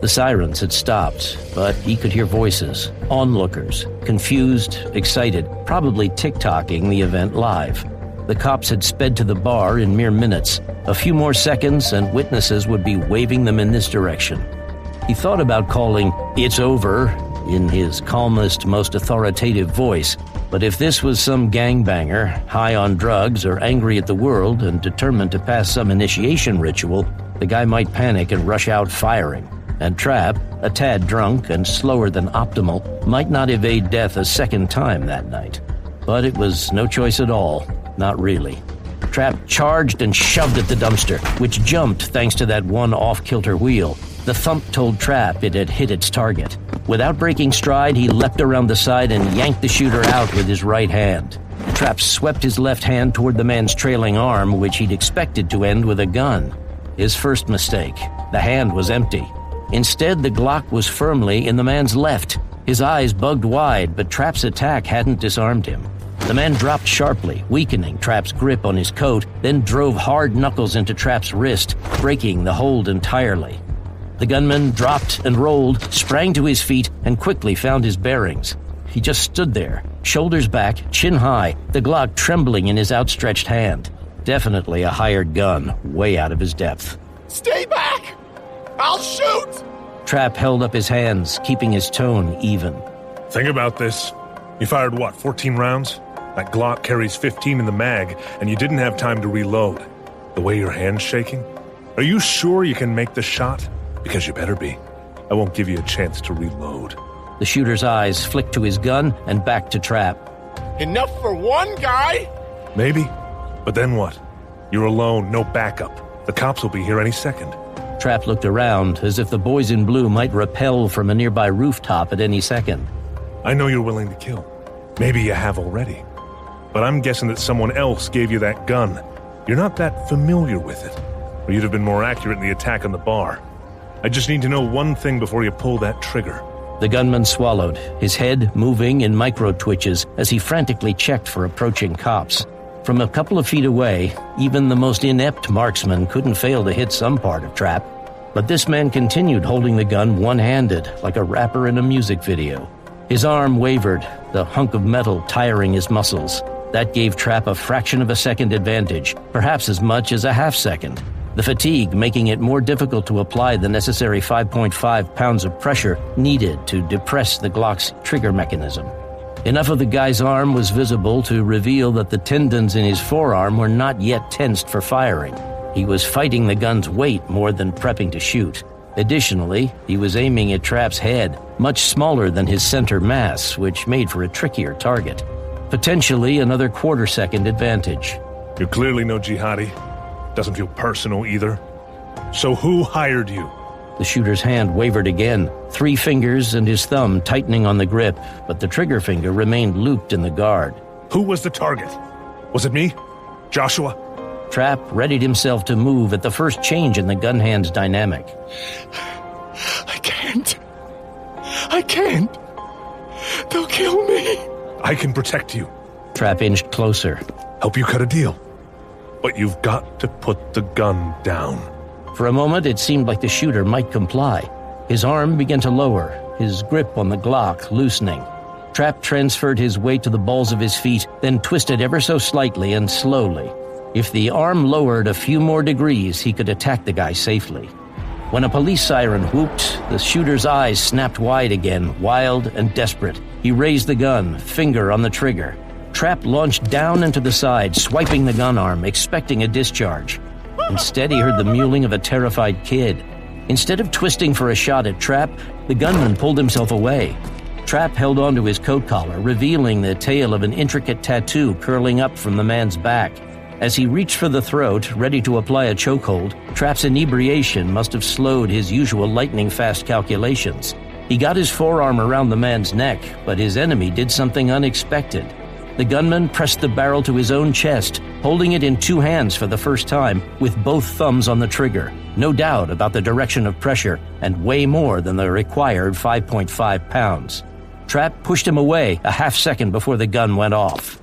The sirens had stopped, but he could hear voices, onlookers, confused, excited, probably tick-tocking the event live. The cops had sped to the bar in mere minutes. A few more seconds and witnesses would be waving them in this direction. He thought about calling, "It's over," in his calmest, most authoritative voice, but if this was some gangbanger, high on drugs or angry at the world and determined to pass some initiation ritual, the guy might panic and rush out firing. And Trapp, a tad drunk and slower than optimal, might not evade death a second time that night. But it was no choice at all. Not really. Trapp charged and shoved at the dumpster, which jumped thanks to that one off-kilter wheel. The thump told Trapp it had hit its target. Without breaking stride, he leapt around the side and yanked the shooter out with his right hand. Trapp swept his left hand toward the man's trailing arm, which he'd expected to end with a gun. His first mistake. The hand was empty. Instead, the Glock was firmly in the man's left. His eyes bugged wide, but Trapp's attack hadn't disarmed him. The man dropped sharply, weakening Trapp's grip on his coat, then drove hard knuckles into Trapp's wrist, breaking the hold entirely. The gunman dropped and rolled, sprang to his feet, and quickly found his bearings. He just stood there, shoulders back, chin high, the Glock trembling in his outstretched hand. Definitely a hired gun, way out of his depth. "Stay back! I'll shoot!" Trapp held up his hands, keeping his tone even. Think about this. You fired, 14 rounds? That Glock carries 15 in the mag, and you didn't have time to reload. The way your hand's shaking? Are you sure you can make the shot? Because you better be. I won't give you a chance to reload. The shooter's eyes flicked to his gun and back to Trapp. "Enough for one guy?" Maybe. But then what? You're alone, no backup. The cops will be here any second. Trapp looked around, as if the boys in blue might rappel from a nearby rooftop at any second. I know you're willing to kill. Maybe you have already. But I'm guessing that someone else gave you that gun. You're not that familiar with it, or you'd have been more accurate in the attack on the bar. I just need to know one thing before you pull that trigger. The gunman swallowed, his head moving in micro-twitches as he frantically checked for approaching cops. From a couple of feet away, even the most inept marksman couldn't fail to hit some part of Trapp. But this man continued holding the gun one-handed, like a rapper in a music video. His arm wavered, the hunk of metal tiring his muscles. That gave Trapp a fraction of a second advantage, perhaps as much as a half-second. The fatigue making it more difficult to apply the necessary 5.5 pounds of pressure needed to depress the Glock's trigger mechanism. Enough of the guy's arm was visible to reveal that the tendons in his forearm were not yet tensed for firing. He was fighting the gun's weight more than prepping to shoot. Additionally, he was aiming at Trapp's head, much smaller than his center mass, which made for a trickier target. Potentially another quarter-second advantage. You're clearly no jihadi. Doesn't feel personal either. So who hired you? The shooter's hand wavered again, 3 fingers and his thumb tightening on the grip, but the trigger finger remained looped in the guard. Who was the target? Was it me? Joshua? Trapp readied himself to move at the first change in the gun hand's dynamic. I can't. They'll kill me. I can protect you. Trapp inched closer. Help you cut a deal. But you've got to put the gun down. For a moment, it seemed like the shooter might comply. His arm began to lower, his grip on the Glock loosening. Trapp transferred his weight to the balls of his feet, then twisted ever so slightly and slowly. If the arm lowered a few more degrees, he could attack the guy safely. When a police siren whooped, the shooter's eyes snapped wide again, wild and desperate. He raised the gun, finger on the trigger. Trapp launched down and to the side, swiping the gun arm, expecting a discharge. Instead, he heard the mewling of a terrified kid. Instead of twisting for a shot at Trapp, the gunman pulled himself away. Trapp held onto his coat collar, revealing the tail of an intricate tattoo curling up from the man's back. As he reached for the throat, ready to apply a chokehold, Trapp's inebriation must have slowed his usual lightning-fast calculations. He got his forearm around the man's neck, but his enemy did something unexpected. The gunman pressed the barrel to his own chest, holding it in 2 hands for the first time, with both thumbs on the trigger. No doubt about the direction of pressure, and way more than the required 5.5 pounds. Trapp pushed him away a half second before the gun went off.